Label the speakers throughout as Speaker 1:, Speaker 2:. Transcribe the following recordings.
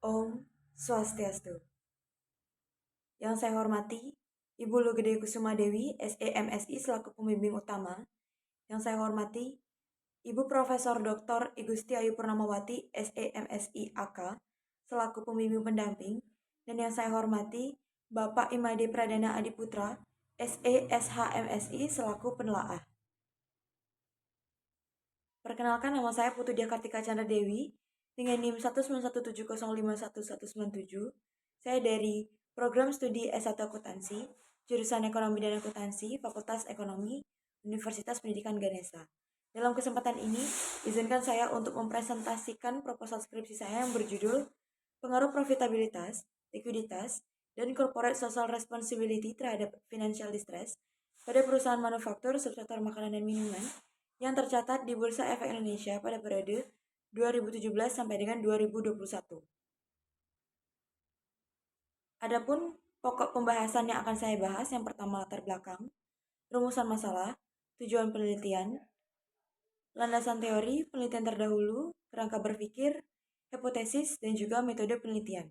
Speaker 1: Om Swastiastu. Yang saya hormati, Ibu Lugede Kusuma Dewi, SEMSI selaku pembimbing utama. Yang saya hormati, Ibu Profesor Dr. Igusti Ayu Purnamawati, SEMSI AK selaku pembimbing pendamping. Dan yang saya hormati, Bapak Imade Pradana Adiputra, SESHMSI selaku penelaah. Perkenalkan, nama saya Putu Dia Kartika Chandra Dewi dengan NIM 19170511197. Saya dari Program Studi S1 Akuntansi, jurusan Ekonomi dan Akuntansi, Fakultas Ekonomi, Universitas Pendidikan Ganesha. Dalam kesempatan ini, izinkan saya untuk mempresentasikan proposal skripsi saya yang berjudul Pengaruh Profitabilitas, Likuiditas, dan Corporate Social Responsibility terhadap Financial Distress pada perusahaan manufaktur subsektor makanan dan minuman yang tercatat di Bursa Efek Indonesia pada periode 2017 sampai dengan 2021. Adapun pokok pembahasan yang akan saya bahas, yang pertama latar belakang, rumusan masalah, tujuan penelitian, landasan teori, penelitian terdahulu, kerangka berpikir, hipotesis, dan juga metode penelitian.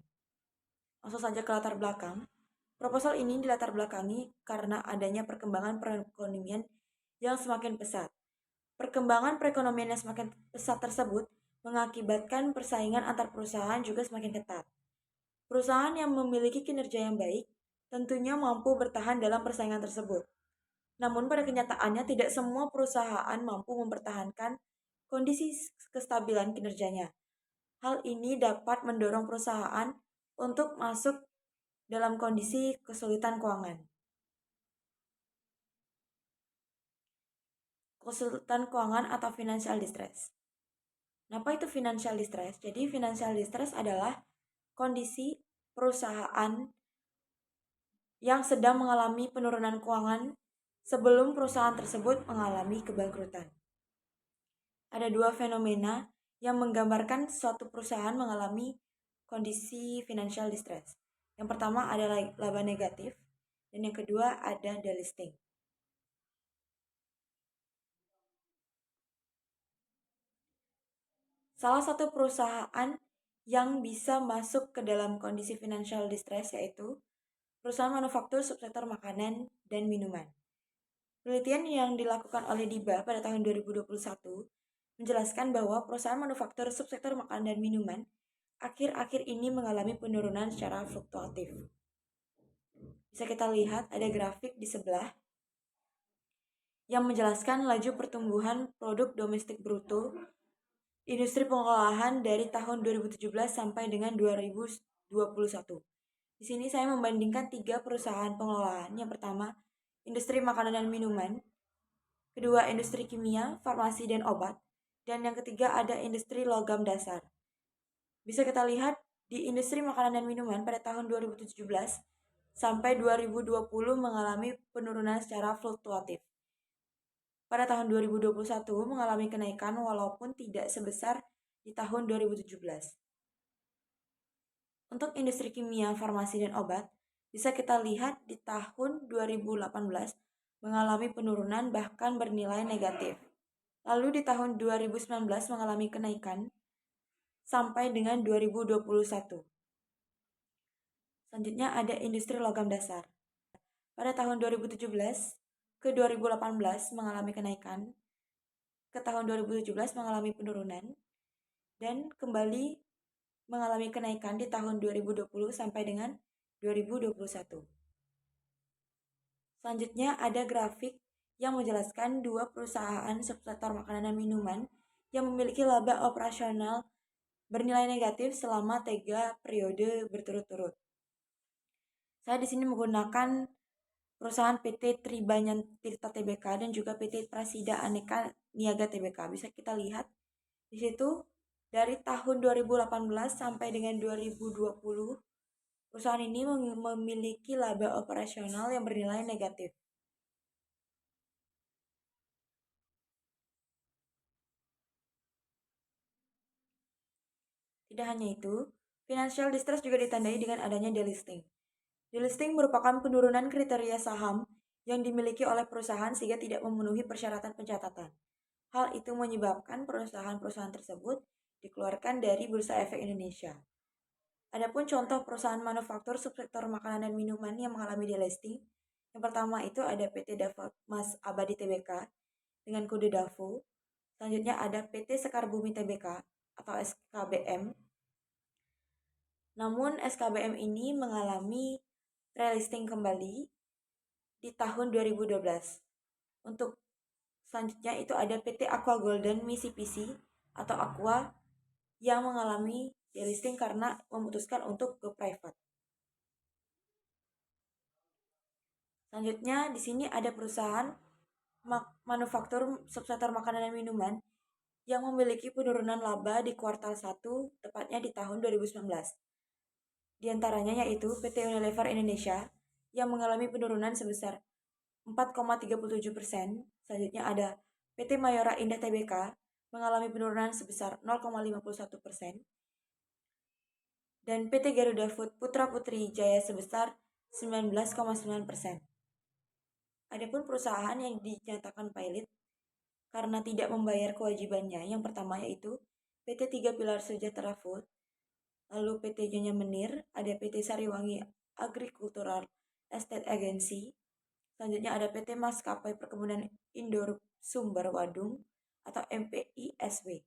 Speaker 1: Langsung saja ke latar belakang. Proposal ini dilatar belakangi karena adanya perkembangan perekonomian yang semakin pesat. Perkembangan perekonomian yang semakin pesat tersebut mengakibatkan persaingan antar perusahaan juga semakin ketat. Perusahaan yang memiliki kinerja yang baik tentunya mampu bertahan dalam persaingan tersebut. Namun pada kenyataannya tidak semua perusahaan mampu mempertahankan kondisi kestabilan kinerjanya. Hal ini dapat mendorong perusahaan untuk masuk dalam kondisi kesulitan keuangan. Kesulitan keuangan atau financial distress. Apa itu financial distress? Jadi financial distress adalah kondisi perusahaan yang sedang mengalami penurunan keuangan sebelum perusahaan tersebut mengalami kebangkrutan. Ada dua fenomena yang menggambarkan suatu perusahaan mengalami kondisi financial distress. Yang pertama adalah laba negatif, dan yang kedua ada delisting. Salah satu perusahaan yang bisa masuk ke dalam kondisi financial distress yaitu perusahaan manufaktur subsektor makanan dan minuman. Penelitian yang dilakukan oleh DIBA pada tahun 2021 menjelaskan bahwa perusahaan manufaktur subsektor makanan dan minuman akhir-akhir ini mengalami penurunan secara fluktuatif. Bisa kita lihat ada grafik di sebelah yang menjelaskan laju pertumbuhan produk domestik bruto industri pengolahan dari tahun 2017 sampai dengan 2021. Di sini saya membandingkan 3 perusahaan pengolahan. Yang pertama, industri makanan dan minuman. Kedua, industri kimia, farmasi, dan obat. Dan yang ketiga ada industri logam dasar. Bisa kita lihat di industri makanan dan minuman pada tahun 2017 sampai 2020 mengalami penurunan secara fluktuatif. Pada tahun 2021 mengalami kenaikan walaupun tidak sebesar di tahun 2017. Untuk industri kimia, farmasi, dan obat, bisa kita lihat di tahun 2018 mengalami penurunan bahkan bernilai negatif. Lalu di tahun 2019 mengalami kenaikan sampai dengan 2021. Selanjutnya ada industri logam dasar. Pada tahun 2017 ke 2018 mengalami kenaikan, ke tahun 2017 mengalami penurunan, dan kembali mengalami kenaikan di tahun 2020 sampai dengan 2021. Selanjutnya ada grafik yang menjelaskan dua perusahaan subsektor makanan dan minuman yang memiliki laba operasional bernilai negatif selama 3 periode berturut-turut. Saya di sini menggunakan perusahaan PT Tribanyan Tirta Tbk dan juga PT Prasida Aneka Niaga Tbk. Bisa kita lihat di situ dari tahun 2018 sampai dengan 2020 perusahaan ini memiliki laba operasional yang bernilai negatif. Tidak hanya itu, financial distress juga ditandai dengan adanya delisting. Delisting merupakan penurunan kriteria saham yang dimiliki oleh perusahaan sehingga tidak memenuhi persyaratan pencatatan. Hal itu menyebabkan perusahaan-perusahaan tersebut dikeluarkan dari Bursa Efek Indonesia. Adapun contoh perusahaan manufaktur subsektor makanan dan minuman yang mengalami delisting, yang pertama itu ada PT Davo Mas Abadi Tbk dengan kode DAVO. Selanjutnya ada PT Sekar Bumi Tbk atau SKBM. Namun SKBM ini mengalami relisting kembali di tahun 2012. Untuk selanjutnya itu ada PT Aqua Golden Mitsubishi atau Aqua yang mengalami delisting karena memutuskan untuk ke private. Selanjutnya di sini ada perusahaan manufaktur subsektor makanan dan minuman yang memiliki penurunan laba di kuartal 1, tepatnya di tahun 2019. Di antaranya yaitu PT Unilever Indonesia yang mengalami penurunan sebesar 4,37%. Selanjutnya ada PT Mayora Indah Tbk mengalami penurunan sebesar 0,51%. Dan PT Garuda Food Putra Putri Jaya sebesar 19,9%. Adapun perusahaan yang dinyatakan pilot karena tidak membayar kewajibannya, yang pertama yaitu PT Tiga Pilar Sejahtera Food, lalu PT Nyonya Menir, ada PT Sariwangi Agricultural Estate Agency, selanjutnya ada PT Maskapai Perkebunan Indoor Sumber Wadung atau MPISW.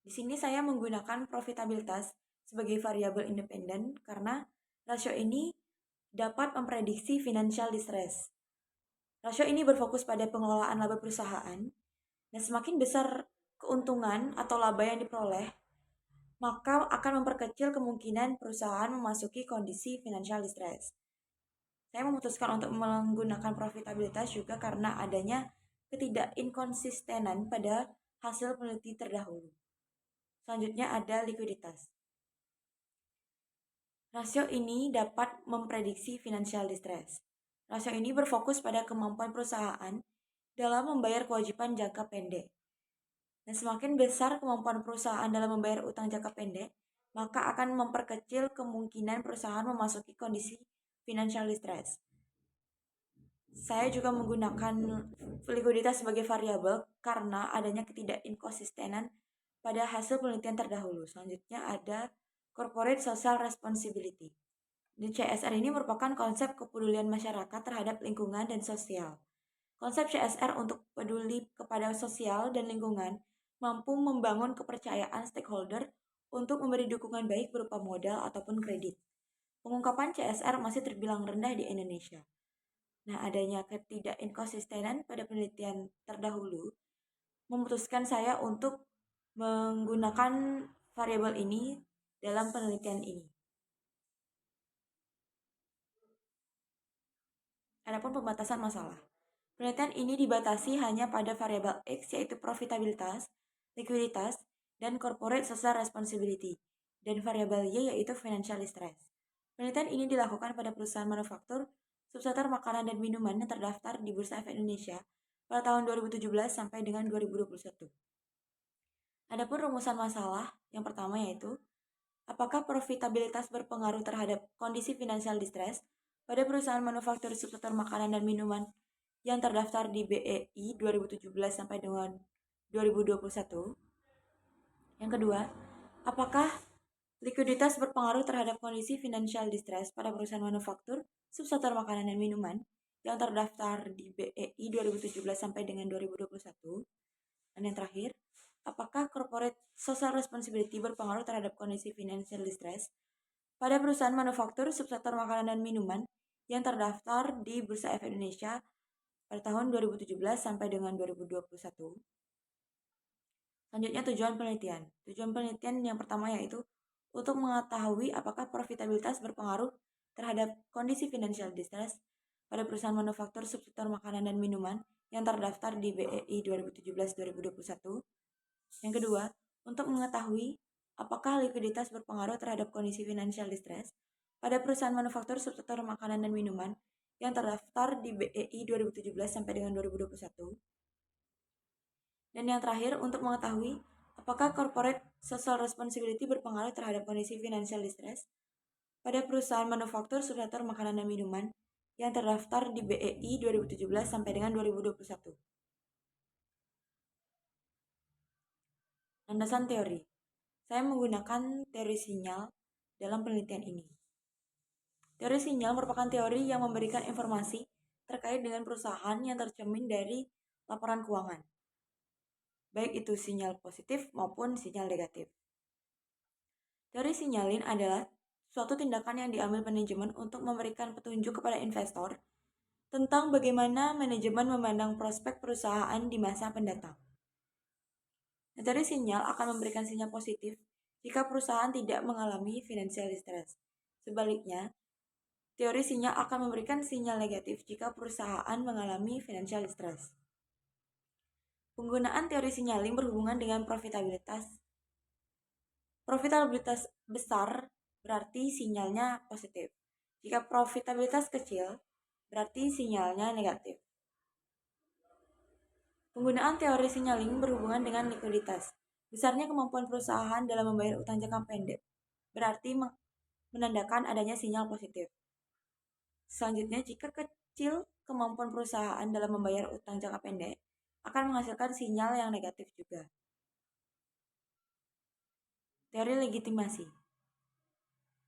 Speaker 1: Di sini saya menggunakan profitabilitas sebagai variabel independen karena rasio ini dapat memprediksi financial distress. Rasio ini berfokus pada pengelolaan laba perusahaan, dan semakin besar keuntungan atau laba yang diperoleh, maka akan memperkecil kemungkinan perusahaan memasuki kondisi financial distress. Saya memutuskan untuk menggunakan profitabilitas juga karena adanya ketidakinkonsistenan pada hasil peneliti terdahulu. Selanjutnya ada likuiditas. Rasio ini dapat memprediksi financial distress. Rasio ini berfokus pada kemampuan perusahaan dalam membayar kewajiban jangka pendek. Dan semakin besar kemampuan perusahaan dalam membayar utang jangka pendek, maka akan memperkecil kemungkinan perusahaan memasuki kondisi financial distress. Saya juga menggunakan likuiditas sebagai variabel karena adanya ketidakinkonsistenan pada hasil penelitian terdahulu. Selanjutnya ada Corporate Social Responsibility. Di CSR ini merupakan konsep kepedulian masyarakat terhadap lingkungan dan sosial. Konsep CSR untuk peduli kepada sosial dan lingkungan mampu membangun kepercayaan stakeholder untuk memberi dukungan baik berupa modal ataupun kredit. Pengungkapan CSR masih terbilang rendah di Indonesia. Nah, adanya ketidakinkonsistenan pada penelitian terdahulu memutuskan saya untuk menggunakan variabel ini dalam penelitian ini. Adapun pembatasan masalah. Penelitian ini dibatasi hanya pada variabel X, yaitu profitabilitas, likuiditas, dan corporate social responsibility, dan variabel Y yaitu financial distress. Penelitian ini dilakukan pada perusahaan manufaktur subsektor makanan dan minuman yang terdaftar di Bursa Efek Indonesia pada tahun 2017 sampai dengan 2021. Adapun rumusan masalah yang pertama yaitu apakah profitabilitas berpengaruh terhadap kondisi financial distress pada perusahaan manufaktur subsektor makanan dan minuman yang terdaftar di BEI 2017 sampai dengan 2021. Yang kedua, apakah likuiditas berpengaruh terhadap kondisi financial distress pada perusahaan manufaktur subsektor makanan dan minuman yang terdaftar di BEI 2017 sampai dengan 2021. Dan yang terakhir, apakah corporate social responsibility berpengaruh terhadap kondisi financial distress pada perusahaan manufaktur subsektor makanan dan minuman yang terdaftar di Bursa Efek Indonesia pada tahun 2017 sampai dengan 2021. Selanjutnya tujuan penelitian. Tujuan penelitian yang pertama yaitu untuk mengetahui apakah profitabilitas berpengaruh terhadap kondisi financial distress pada perusahaan manufaktur subsektor makanan dan minuman yang terdaftar di BEI 2017-2021. Yang kedua, untuk mengetahui apakah likuiditas berpengaruh terhadap kondisi financial distress pada perusahaan manufaktur subsektor makanan dan minuman yang terdaftar di BEI 2017 sampai dengan 2021. Dan yang terakhir, untuk mengetahui apakah corporate social responsibility berpengaruh terhadap kondisi financial distress pada perusahaan manufaktur subsektor makanan dan minuman yang terdaftar di BEI 2017 sampai dengan 2021. Landasan teori. Saya menggunakan teori sinyal dalam penelitian ini. Teori sinyal merupakan teori yang memberikan informasi terkait dengan perusahaan yang tercermin dari laporan keuangan, baik itu sinyal positif maupun sinyal negatif. Teori sinyalin adalah suatu tindakan yang diambil manajemen untuk memberikan petunjuk kepada investor tentang bagaimana manajemen memandang prospek perusahaan di masa mendatang. Teori sinyal akan memberikan sinyal positif jika perusahaan tidak mengalami financial distress. Sebaliknya, teori sinyal akan memberikan sinyal negatif jika perusahaan mengalami financial distress. Penggunaan teori signaling berhubungan dengan profitabilitas. Profitabilitas besar berarti sinyalnya positif. Jika profitabilitas kecil, berarti sinyalnya negatif. Penggunaan teori signaling berhubungan dengan likuiditas. Besarnya kemampuan perusahaan dalam membayar utang jangka pendek berarti menandakan adanya sinyal positif. Selanjutnya, jika kecil kemampuan perusahaan dalam membayar utang jangka pendek akan menghasilkan sinyal yang negatif juga. Teori legitimasi.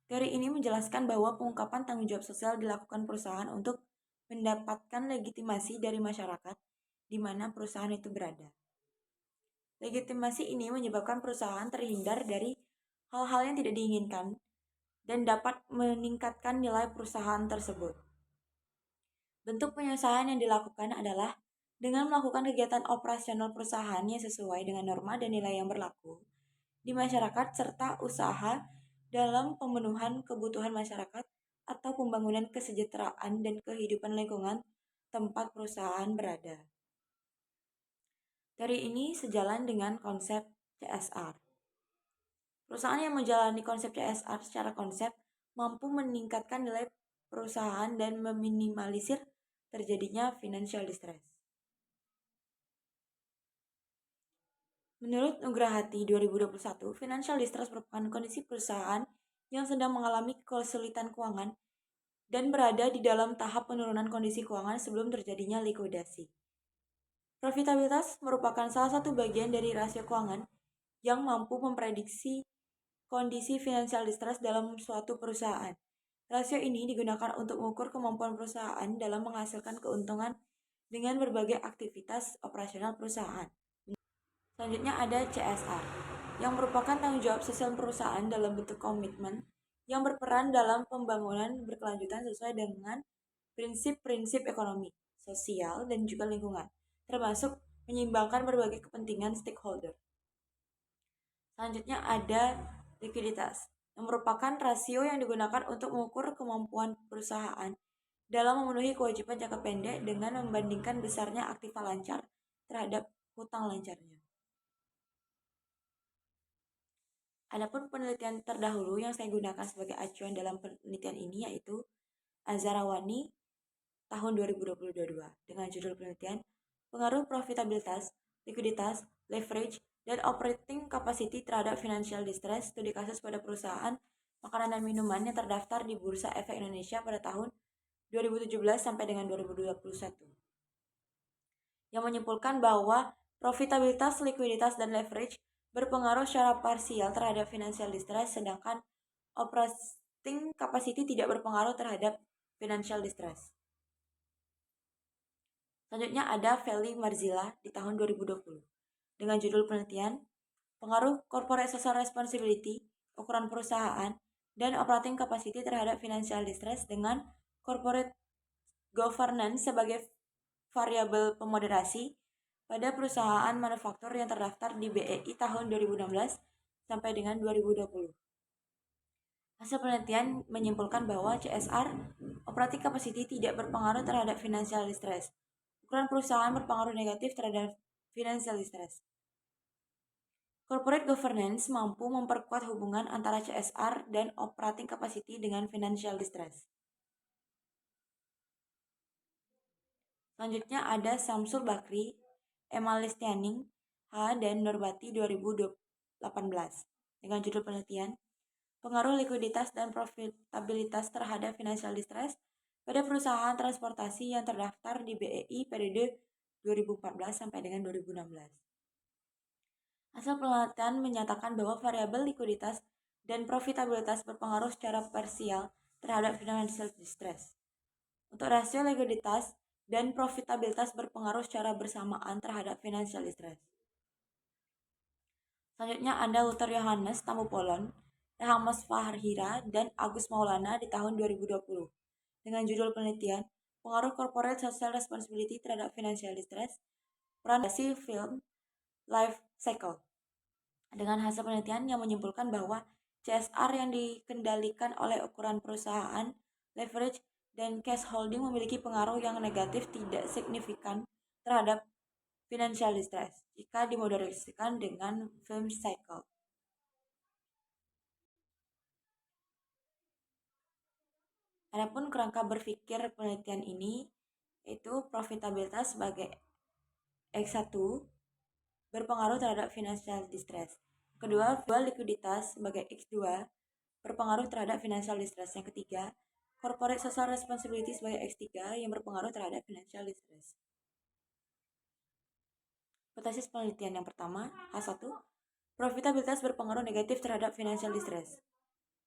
Speaker 1: Teori ini menjelaskan bahwa pengungkapan tanggung jawab sosial dilakukan perusahaan untuk mendapatkan legitimasi dari masyarakat di mana perusahaan itu berada. Legitimasi ini menyebabkan perusahaan terhindar dari hal-hal yang tidak diinginkan dan dapat meningkatkan nilai perusahaan tersebut. Bentuk penyelesaian yang dilakukan adalah dengan melakukan kegiatan operasional perusahaan yang sesuai dengan norma dan nilai yang berlaku di masyarakat serta usaha dalam pemenuhan kebutuhan masyarakat atau pembangunan kesejahteraan dan kehidupan lingkungan tempat perusahaan berada. Teori ini sejalan dengan konsep CSR. Perusahaan yang menjalani konsep CSR secara konsep mampu meningkatkan nilai perusahaan dan meminimalisir terjadinya financial distress. Menurut Nugrahati 2021, financial distress merupakan kondisi perusahaan yang sedang mengalami kesulitan keuangan dan berada di dalam tahap penurunan kondisi keuangan sebelum terjadinya likuidasi. Profitabilitas merupakan salah satu bagian dari rasio keuangan yang mampu memprediksi kondisi financial distress dalam suatu perusahaan. Rasio ini digunakan untuk mengukur kemampuan perusahaan dalam menghasilkan keuntungan dengan berbagai aktivitas operasional perusahaan. Selanjutnya ada CSR, yang merupakan tanggung jawab sosial perusahaan dalam bentuk komitmen yang berperan dalam pembangunan berkelanjutan sesuai dengan prinsip-prinsip ekonomi, sosial, dan juga lingkungan, termasuk menyeimbangkan berbagai kepentingan stakeholder. Selanjutnya ada likuiditas, yang merupakan rasio yang digunakan untuk mengukur kemampuan perusahaan dalam memenuhi kewajiban jangka pendek dengan membandingkan besarnya aktiva lancar terhadap hutang lancarnya. Adapun penelitian terdahulu yang saya gunakan sebagai acuan dalam penelitian ini yaitu Azarawani tahun 2022 dengan judul penelitian Pengaruh Profitabilitas, Likuiditas, Leverage, dan Operating Capacity terhadap Financial Distress studi kasus pada perusahaan makanan dan minuman yang terdaftar di Bursa Efek Indonesia pada tahun 2017 sampai dengan 2021. Yang menyimpulkan bahwa profitabilitas, likuiditas, dan leverage berpengaruh secara parsial terhadap financial distress, sedangkan operating capacity tidak berpengaruh terhadap financial distress. Selanjutnya ada Feli Marzilla di tahun 2020 dengan judul penelitian Pengaruh Corporate Social Responsibility, Ukuran Perusahaan, dan Operating Capacity terhadap Financial Distress dengan Corporate Governance sebagai variabel pemoderasi pada perusahaan manufaktur yang terdaftar di BEI tahun 2016 sampai dengan 2020. Hasil penelitian menyimpulkan bahwa CSR, operating capacity, tidak berpengaruh terhadap financial distress. Ukuran perusahaan berpengaruh negatif terhadap financial distress. Corporate governance mampu memperkuat hubungan antara CSR dan operating capacity dengan financial distress. Selanjutnya ada Samsul Bakri, Emma Listianing, H. dan Norbati 2018 dengan judul penelitian Pengaruh likuiditas dan profitabilitas terhadap financial distress pada perusahaan transportasi yang terdaftar di BEI periode 2014 sampai dengan 2016. Hasil penelitian menyatakan bahwa variabel likuiditas dan profitabilitas berpengaruh secara parsial terhadap financial distress. Untuk rasio likuiditas dan profitabilitas berpengaruh secara bersamaan terhadap financial distress. Selanjutnya ada Luther Yohannes Tamupolon, Rahmas Fahrhira, dan Agus Maulana di tahun 2020 dengan judul penelitian Pengaruh Corporate Social Responsibility terhadap Financial Distress, peran film life cycle. Dengan hasil penelitian yang menyimpulkan bahwa CSR yang dikendalikan oleh ukuran perusahaan, leverage, dan cash holding memiliki pengaruh yang negatif tidak signifikan terhadap financial distress jika dimoderasikan dengan film cycle. Adapun kerangka berpikir penelitian ini yaitu profitabilitas sebagai X1 berpengaruh terhadap financial distress. Kedua, likuiditas sebagai X2 berpengaruh terhadap financial distress. Yang ketiga, corporate social responsibility sebagai X3 yang berpengaruh terhadap financial distress. Hipotesis penelitian yang pertama, H1, profitabilitas berpengaruh negatif terhadap financial distress.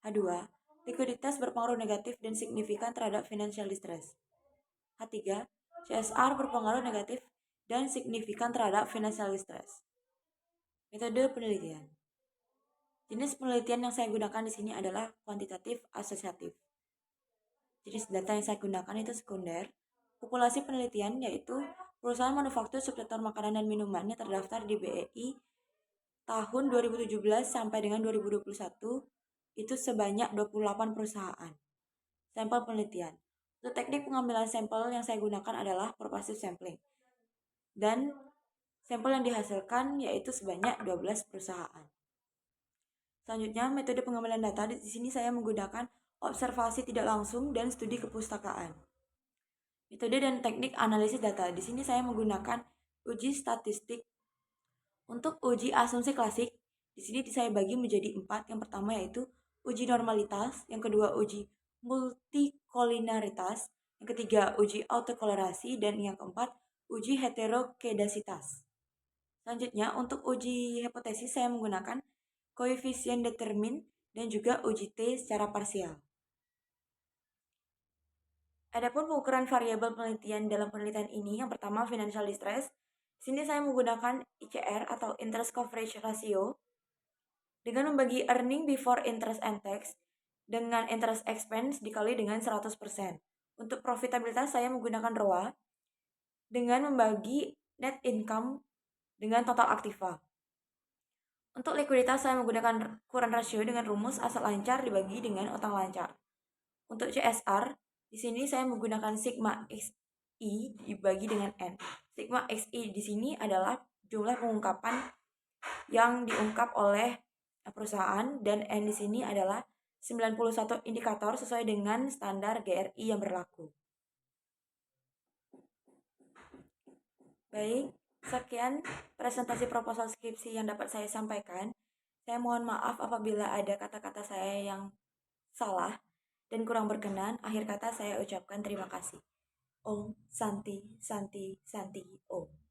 Speaker 1: H2, likuiditas berpengaruh negatif dan signifikan terhadap financial distress. H3, CSR berpengaruh negatif dan signifikan terhadap financial distress. Metode penelitian. Jenis penelitian yang saya gunakan di sini adalah kuantitatif asosiatif. Jenis data yang saya gunakan itu sekunder. Populasi penelitian yaitu perusahaan manufaktur subsektor makanan dan minuman yang terdaftar di BEI tahun 2017 sampai dengan 2021 itu sebanyak 28 perusahaan. Sampel penelitian. Untuk teknik pengambilan sampel yang saya gunakan adalah purposive sampling. Dan sampel yang dihasilkan yaitu sebanyak 12 perusahaan. Selanjutnya, metode pengambilan data. Di sini saya menggunakan observasi tidak langsung dan studi kepustakaan. Metode dan teknik analisis data. Di sini saya menggunakan uji statistik. Untuk uji asumsi klasik, di sini saya bagi menjadi 4. Yang pertama yaitu uji normalitas, yang kedua uji multikolinaritas, yang ketiga uji autokolerasi, dan yang keempat uji heterokedasitas. Selanjutnya, untuk uji hipotesis saya menggunakan koefisien determin dan juga uji T secara parsial. Adapun pengukuran variabel penelitian dalam penelitian ini, yang pertama financial distress. Di sini saya menggunakan ICR atau interest coverage ratio dengan membagi earning before interest and tax dengan interest expense dikali dengan 100%. Untuk profitabilitas saya menggunakan ROA dengan membagi net income dengan total aktiva. Untuk likuiditas saya menggunakan current ratio dengan rumus asal lancar dibagi dengan utang lancar. Untuk CSR, di sini saya menggunakan sigma XI dibagi dengan N. Sigma XI di sini adalah jumlah pengungkapan yang diungkap oleh perusahaan dan N di sini adalah 91 indikator sesuai dengan standar GRI yang berlaku. Baik, sekian presentasi proposal skripsi yang dapat saya sampaikan. Saya mohon maaf apabila ada kata-kata saya yang salah dan kurang berkenan. Akhir kata saya ucapkan terima kasih. Om Santi Santi Santi Om.